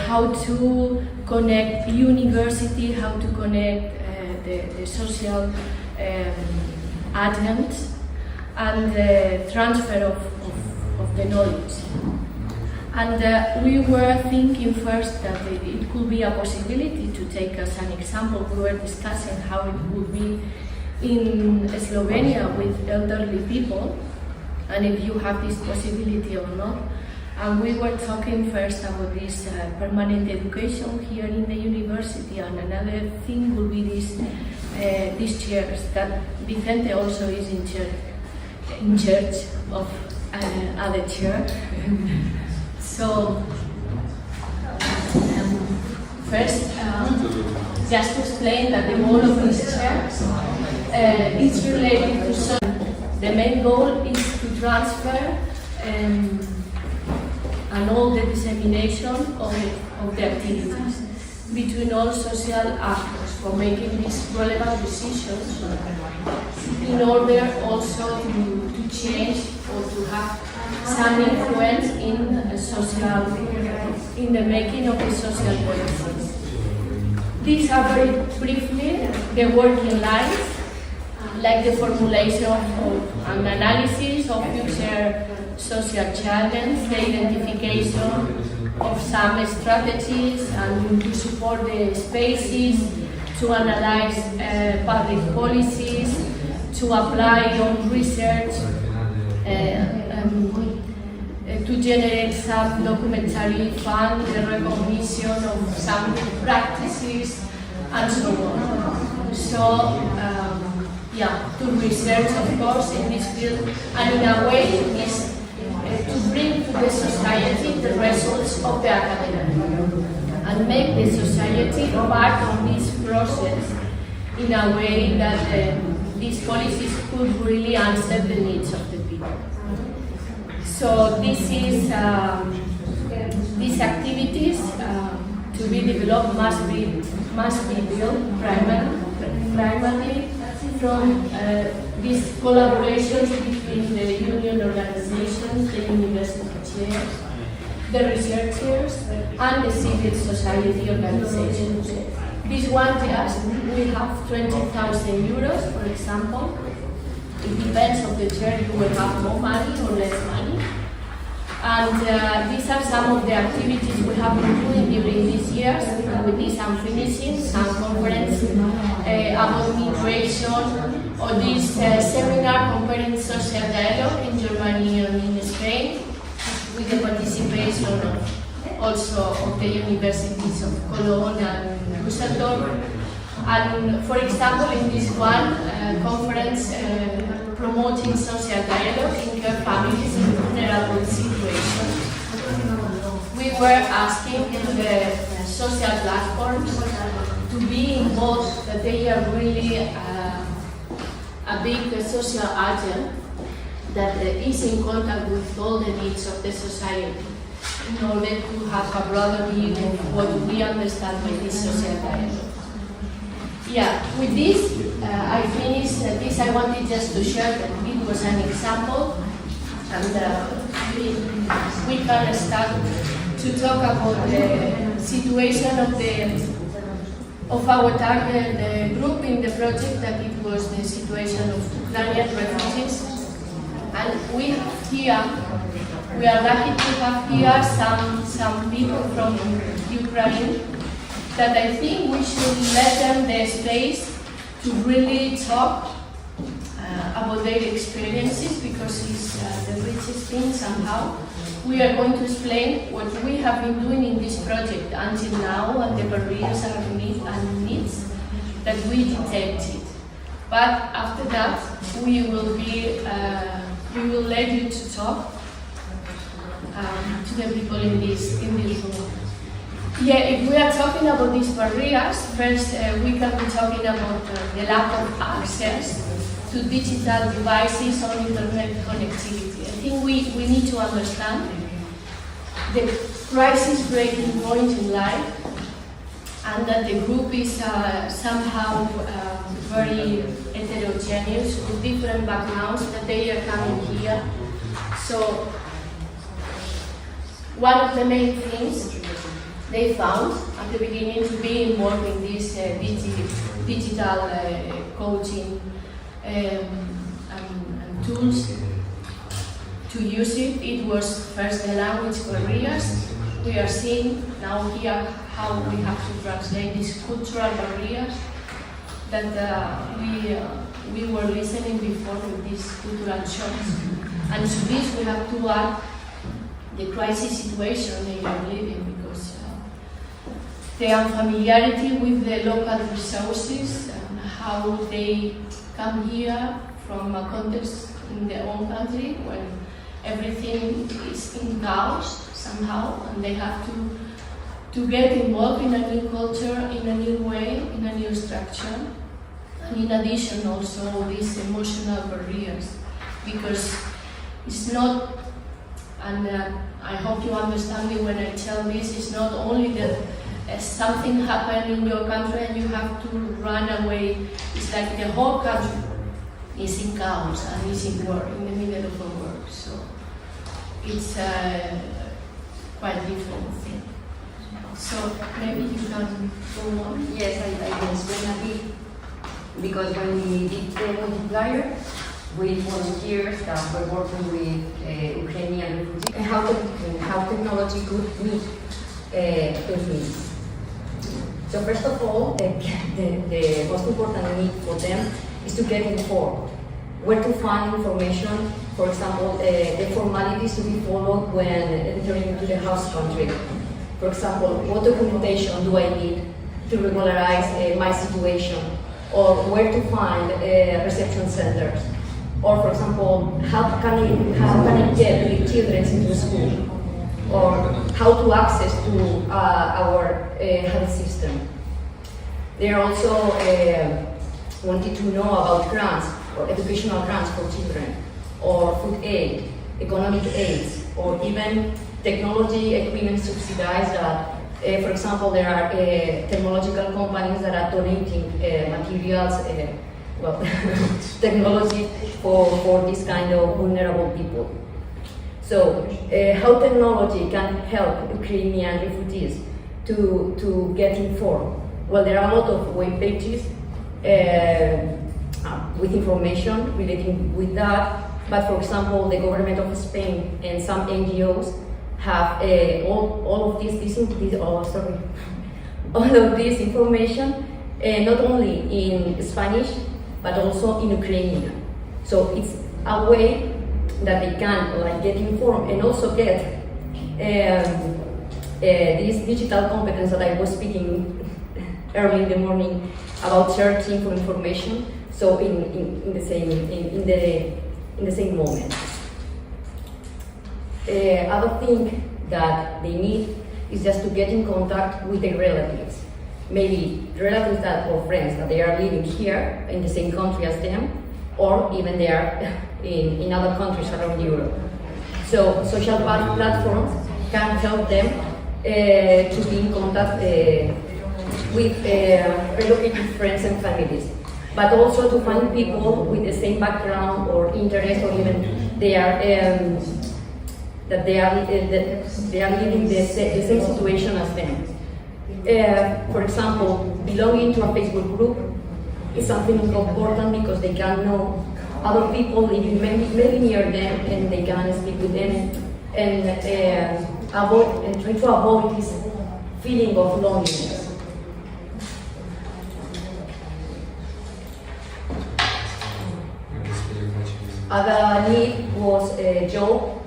how to connect university, how to connect the social agents, and the transfer of the knowledge. And we were thinking first that it could be a possibility to take as an example. We were discussing how it would be in Slovenia with elderly people, and if you have this possibility or not. And we were talking first about this permanent education here in the university, and another thing will be these chairs that Vicente also is in charge of other chair. So first, just to explain that the goal of this chair is related to social. The main goal is to transfer and all the dissemination of the activities between all social actors for making these relevant decisions in order also to change or to have some influence in the making of the social policies. These are very briefly the working lines, like the formulation of an analysis of future social challenges, the identification of some strategies, and to support the spaces, to analyze public policies, to apply on research, to generate some documentary fund, the recognition of some practices, and so on. So, to research, of course, in this field, and in a way is to bring to the society the results of the academic and make the society part of this process in a way that these policies could really answer the needs of the people. So this is these activities to be developed must be built primarily from these collaborations between the union organizations, the university chairs, the researchers, and the civil society organizations. This one just, we have 20,000 euros, for example. It depends on the chair, you will have more money or less money. And these are some of the activities we have been doing during these years. And with this I'm finishing some conference about migration, or this seminar comparing social dialogue in Germany and in Spain, with the participation also of the universities of Cologne and Düsseldorf. And for example, in this one conference, promoting social dialogue in care families in vulnerable situations, we were asking the social platforms to be involved, that they are really a big social agent that is in contact with all the needs of the society, in order to have a broader view of what we understand by this social dialogue. Yeah, with this, I finished this. I wanted just to share that it was an example, and we can start to talk about the situation of our target group in the project, that it was the situation of Ukrainian refugees. And we are lucky to have here some people from Ukraine, that I think we should let them the space to really talk about their experiences, because it's the richest thing somehow. We are going to explain what we have been doing in this project until now, and the barriers and needs that we detected. But after that, we will let you to talk to the people in this room. Yeah, if we are talking about these barriers, first we can be talking about the lack of access to digital devices or internet connectivity. I think we need to understand the crisis breaking point in life, and that the group is somehow very heterogeneous, with different backgrounds, that they are coming here. So one of the main things they found at the beginning to be involved in this digital coaching and tools to use it. It was first the language barriers. We are seeing now here how we have to translate these cultural barriers that we were listening before with these cultural shocks. And to this we have to add the crisis situation they are living, because the unfamiliarity with the local resources and how they come here from a context in their own country when everything is in chaos somehow, and they have to get involved in a new culture, in a new way, in a new structure. And in addition also these emotional barriers, because it's not, and I hope you understand me when I tell this, it's not only that something happened in your country and you have to run away. It's like the whole country is in chaos and is in war, in the middle of a war. So it's quite different thing. So maybe you can go on. Yes, I can explain a bit, because when we did the multiplier with volunteers that were working with Ukrainian refugees, and how technology could meet those needs. So first of all, the most important need for them is to get informed, where to find information, for example, the formalities to be followed when entering into the host country. For example, what documentation do I need to regularize my situation, or where to find reception centers, or for example, how can I get with children into school, or how to access to our health system. They also wanted to know about grants, or educational grants for children, or food aid, economic aids, or even technology equipment subsidized that, for example, there are technological companies that are donating materials, technology for this kind of vulnerable people. So, how technology can help Ukrainian refugees to get informed? Well, there are a lot of web pages with information relating with that, but for example, the government of Spain and some NGOs have all of this information, not only in Spanish, but also in Ukrainian. So it's a way that they can get informed and also get this digital competence that I was speaking early in the morning about searching for information. So in the same moment. Other thing that they need is just to get in contact with their relatives. Maybe relatives or friends that they are living here in the same country as them, or even they are in other countries around Europe. So social platforms can help them to be in contact with relocated friends and families, but also to find people with the same background or interest, or even they are living the same situation as them. For example, belonging to a Facebook group is something important because they can know other people living maybe near them, and they can speak with them and try to avoid this feeling of loneliness. Other need was job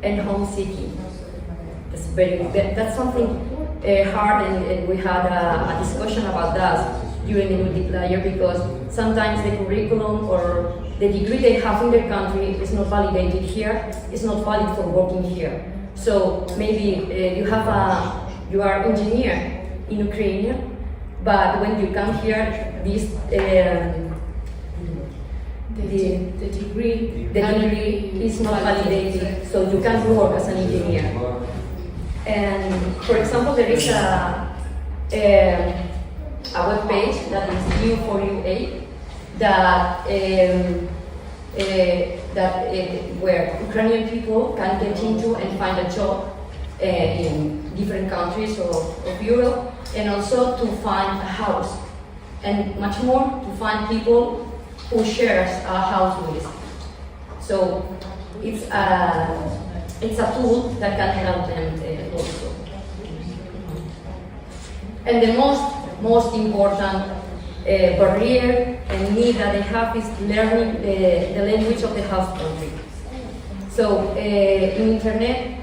and homesickking. That's something hard, and we had a discussion about that during the multiplier, because sometimes the curriculum or the degree they have in their country is not validated here, it's not valid for working here. So maybe you are engineer in Ukraine, but when you come here, this the degree is not validated, so you can't work as an engineer. And for example, there is a web page that is U4UA where Ukrainian people can get into and find a job in different countries of Europe, and also to find a house, and much more to find people who shares a house with. So it's a tool that can help them also. And the most important barrier and need that they have is learning the language of the host country. So in internet,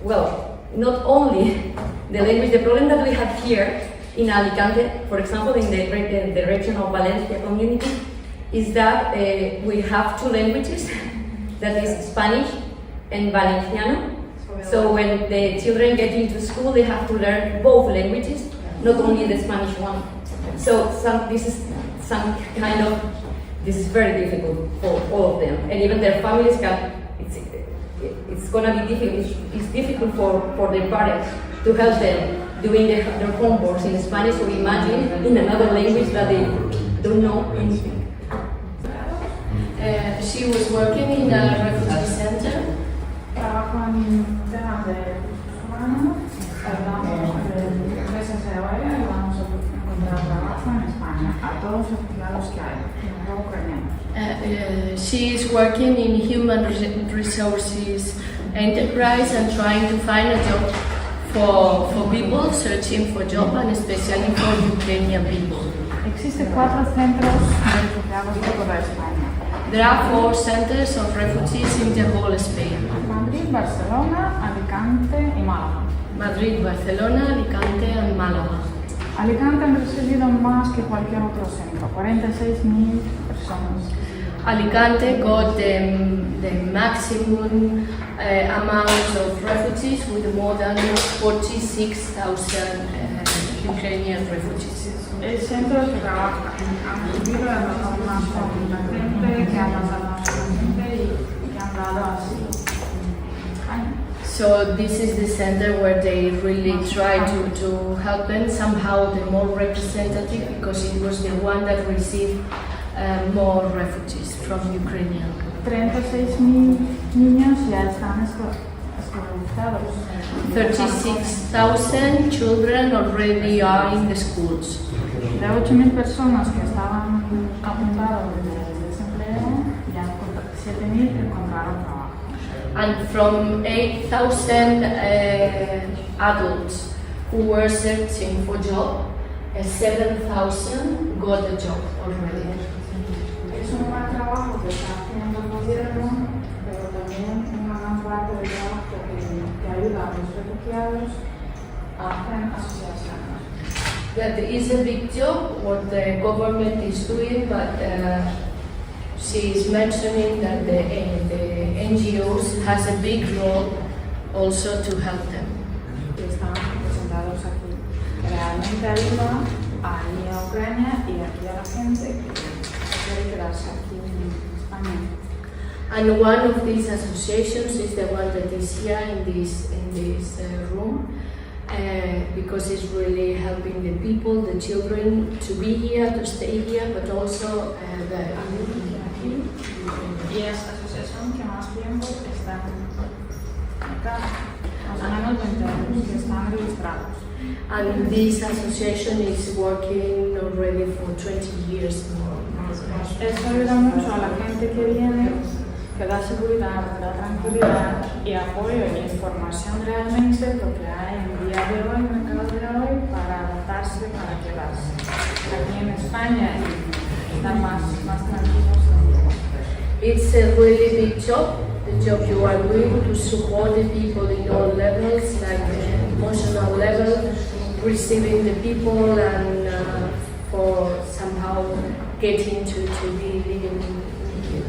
well, not only the language, the problem that we have here in Alicante, for example, in the region of Valencia community, is that we have two languages, that is Spanish and Valenciano. So when the children get into school, they have to learn both languages, not only the Spanish one. So this is very difficult for all of them, and even their families can. It's gonna be difficult. It's difficult for their parents to help them doing their homeworks in Spanish. So imagine in another language that they don't know anything. She was working in a refugee center. Trabajo en temas de recursos humanos, ayudamos desde empresas de OEA, ayudamos a encontrar trabajo en España a todos los refugiados que hay, no ucranianos. She is working in human resources enterprise and trying to find a job for people searching for job, and especially for Ukrainian people. Existen 4 centros de refugiados por toda España. There are 4 centers of refugees in the whole Spain. Madrid, Barcelona, Alicante y Málaga. Madrid, Barcelona, Alicante and Málaga. Alicante han recibido más que cualquier otro centro, 46.000 personas. Alicante got the maximum amount of refugees with more than 46,000 Ukrainian refugees. El centro que trabaja han recibido más con la gente que ha pasado a su gente y que han dado asilo. So this is the center where they really try to help them, somehow the more representative, because it was the one that received more refugees from Ukraine. 36.000 niños ya están escolarizados. 36,000 children already are in the schools. De 8.000 personas que estaban apuntadas desde desempleo, ya 7.000 encontraron trabajo. And from 8,000 adults who were searching for job, 7,000 got a job already. Es un buen trabajo que está haciendo el gobierno, pero también una gran parte del trabajo que ayuda a los refugiados hacen asociaciones. That is a big job what the government is doing, but she is mentioning that the NGOs has a big role also to help them. Están representados aquí. Realmente ayuda ahí a Ucrania y aquí a la gente que quiere quedarse aquí en España. And one of these associations is the one that is here in this room, because it's really helping the people, the children, to be here, to stay here, but also the Y es la asociación que más tiempo está acá, más o menos 20 años que están registrados. And this association is working already for 20 years more. Eso ayuda mucho a la gente que viene, que da seguridad, da tranquilidad y apoyo e información realmente lo que hay en día de hoy, en el mercado de hoy, para adaptarse, para quedarse aquí en España y estar más tranquilos. It's a really big job, the job you are doing to support the people in all levels, like emotional level, receiving the people and for somehow getting to be living here.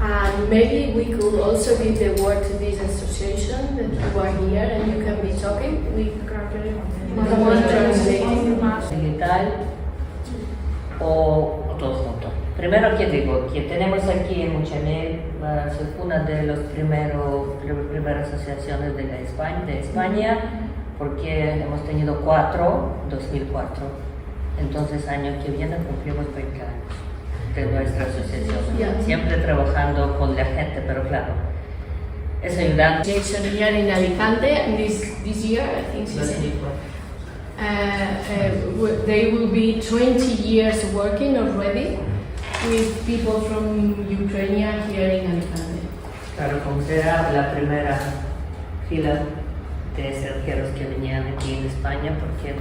And maybe we could also give the word to this association that you are here and you can be talking. We can translate. Digital o todo junto. Primero que digo, que tenemos aquí en Muchamel una de las primeras asociaciones de España, porque hemos tenido 2004. Entonces, año que viene cumplimos 20 años de nuestra asociación. Yeah. Siempre trabajando con la gente, pero claro, es ayudando. Here in Alicante, and this year, I think they will be 20 years working already with people from Ukraine here in Alicante. Claro, como será la primera fila de extranjeros que venían aquí en España, porque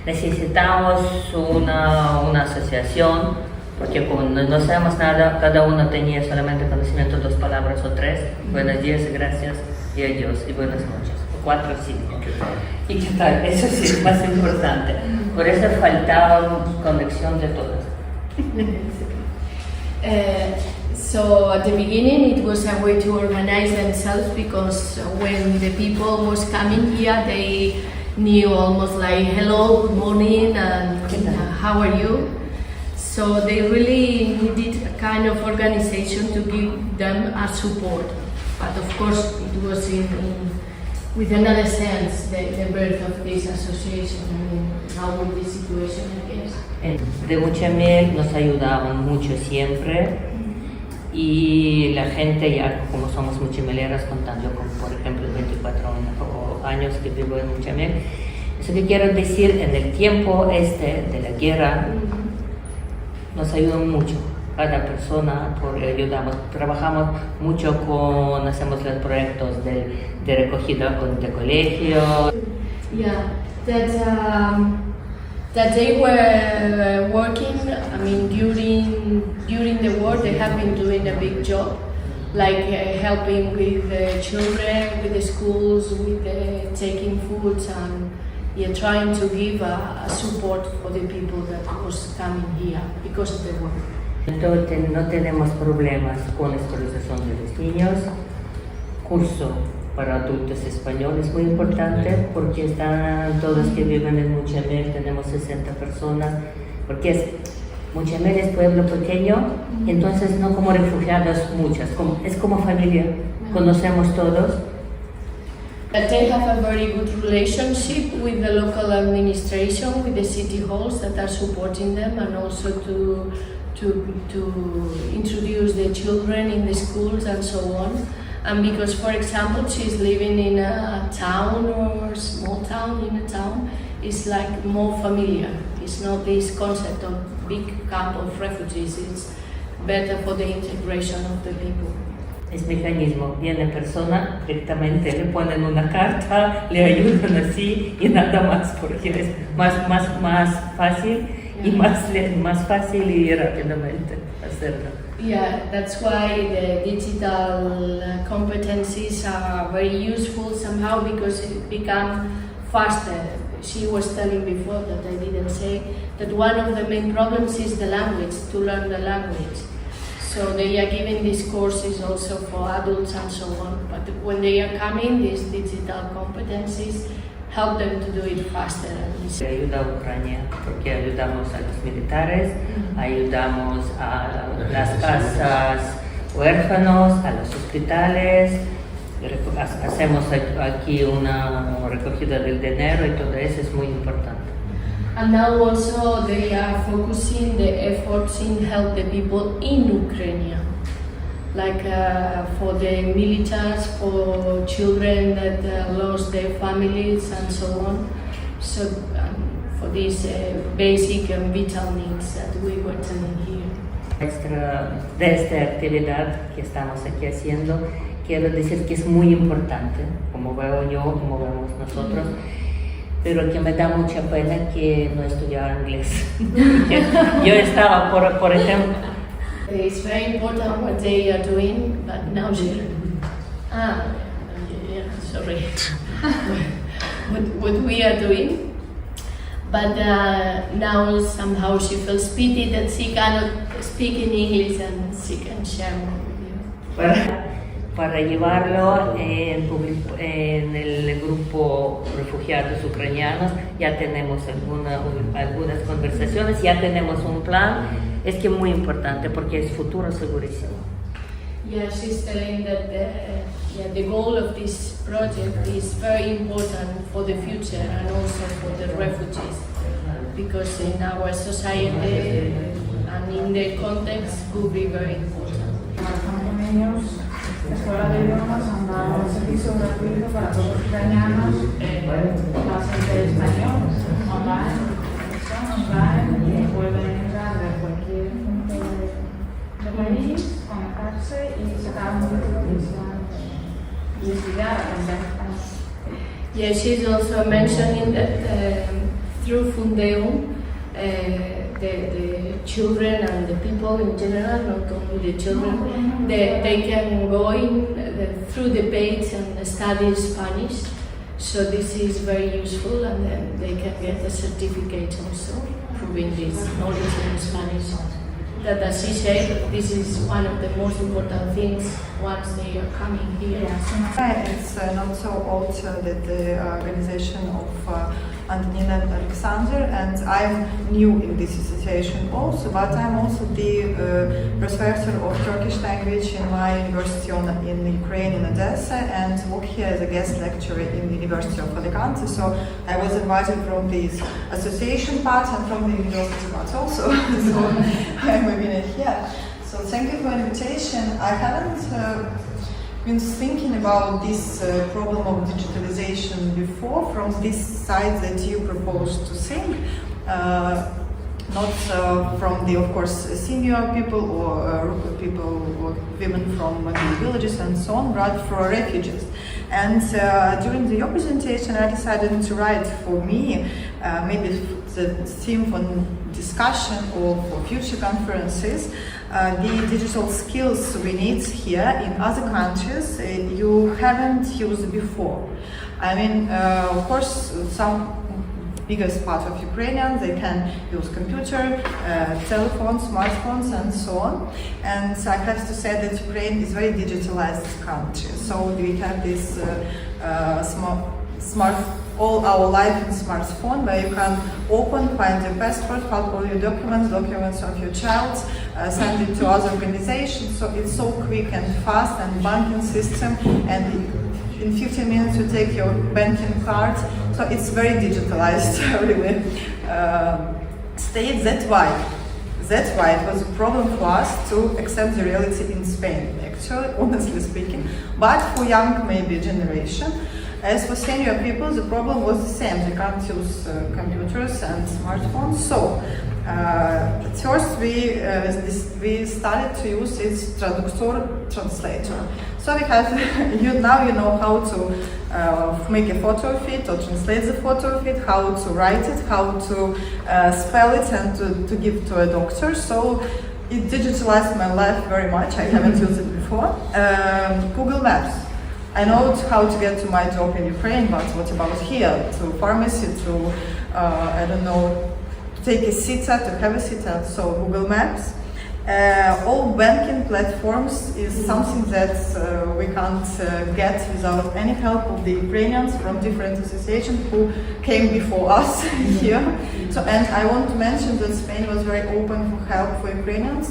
necesitamos una asociación, porque como no sabemos nada, cada uno tenía solamente conocimiento de 2 palabras o 3, buenos días, gracias y adiós, y buenas noches, o 4 o 5. ¿Y qué tal? Eso sí es más importante. Por eso faltaba conexión de todas. So at the beginning it was a way to organize themselves, because when the people was coming here they knew almost like hello, good morning, and how are you? So they really needed a kind of organization to give them a support. But of course it was with another sense the birth of this association. I mean, now with this situation, I guess. De Muchamel nos ayudaban mucho siempre, y la gente ya, como somos muchameleras, contando con, por ejemplo, 24 años que vivo en Muchamel, eso que quiero decir, en el tiempo de la guerra, nos ayudan mucho. Cada persona, ayudamos, trabajamos mucho hacemos los proyectos de recogida de colegio. Yeah, that they were working, I mean, during the war they have been doing a big job, like helping with the children, with the schools, with taking foods, and trying to give a support for the people that was coming here because of the war. No tenemos problemas con la escolarización de los niños. Curso para adultos españoles muy importante, porque están todos que viven en Muchamel, tenemos 60 personas, porque Muchamel es pueblo pequeño, entonces no como refugiados muchas, es como familia, conocemos todos. That they have a very good relationship with the local administration, with the city halls that are supporting them, and also to introduce the children in the schools and so on. And because, for example, she's living in a town or small town, in a town, it's like more familiar. It's not this concept of big camp of refugees. It's better for the integration of the people. Es mecanismo, viene persona, directamente le ponen una carta, le ayudan así y nada más, porque es más fácil y más fácil y rápidamente hacerlo. Yeah, that's why the digital competencies are very useful somehow, because it become faster. She was telling before that I didn't say that one of the main problems is the language, to learn the language. So they are giving these courses also for adults and so on. But when they are coming, these digital competencies help them to do it faster. Ayuda a Ucrania, porque ayudamos a los militares, ayudamos a las casas huérfanos, a los hospitales, hacemos aquí una recogida del dinero y todo eso es muy importante. And now also they are focusing the efforts in help the people in Ukraine, like for the militaries, for children that lost their families and so on. So for these basic and vital needs that we were telling here. De esta actividad que estamos aquí haciendo, quiero decir que es muy importante, como veo yo, como vemos nosotros. Pero que me da mucha pena que no estudiara inglés. Yo estaba, por ejemplo... It's very important what they are doing, but now sorry. what we are doing, but now somehow she feels pity that she cannot speak in English and she can share more with you. Para llevarlo en el grupo refugiados ucranianos, ya tenemos algunas conversaciones, ya tenemos un plan, es que muy importante porque es futuro segurísimo. Yeah, she's telling that the goal of this project is very important for the future and also for the refugees, because in our society and in the context could be very important. Escuela de idiomas servicio gratuito para todos los ucranianos, clases de español, online, y pueden entrar de cualquier punto del país, conectarse y sacar un profesión y estudiar, aprender español. Yeah, she's also mentioning that through FUNDEUN, the children and the people in general, not only the children, they can go in through debates and study Spanish. So this is very useful, and then they can get a certificate also proving this knowledge in Spanish. That, as she said, this is one of the most important things once they are coming here. It's not so old that the organization of Antonina Rohalska, and I'm new in this association also, but I'm also the professor of Turkish language in my university in Ukraine, in Odessa, and work here as a guest lecturer in the University of Alicante. So I was invited from this association part and from the university part also. So I'm a winner here. So thank you for the invitation. I haven't been thinking about this problem of digitalization before from this side that you proposed to think, not from the, of course, senior people or people or women from the villages and so on, but for refugees. And during your presentation, I decided to write for me maybe the theme for discussion or for future conferences, the digital skills we need here in other countries you haven't used before. I mean, of course, some biggest part of Ukrainians, they can use computer, telephones, smartphones, and so on. And I have to say that Ukraine is a very digitalized country. So we have this all our life in smartphone, where you can open, find your passport, find all your documents of your child, send it to other organizations. So it's so quick and fast, and banking system, and in 15 minutes you take your banking card. So it's very digitalized, really. State. That's why it was a problem for us to accept the reality in Spain, actually, honestly speaking. But for young, maybe generation, as for senior people, the problem was the same. They can't use computers and smartphones. So at first we started to use this translator. So we have now you know how to make a photo of it or translate the photo of it, how to write it, how to spell it, and to give to a doctor. So it digitalized my life very much. I haven't used it before. Google Maps. I know how to get to my job in Ukraine, but what about here? To pharmacy, to I don't know, to take a sitter, to have a sitter. So Google Maps. All banking platforms is something that we can't get without any help of the Ukrainians from different associations who came before us here. So, and I want to mention that Spain was very open for help for Ukrainians,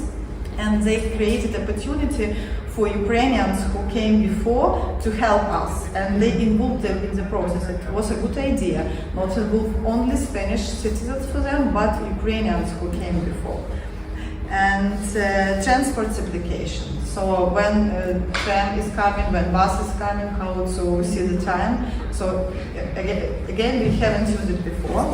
and they created opportunity for Ukrainians who came before to help us, and they involved them in the process. It was a good idea, not to involve only Spanish citizens for them, but Ukrainians who came before. And transport application. So when train is coming, when bus is coming, how to see the time. So again, we haven't used it before.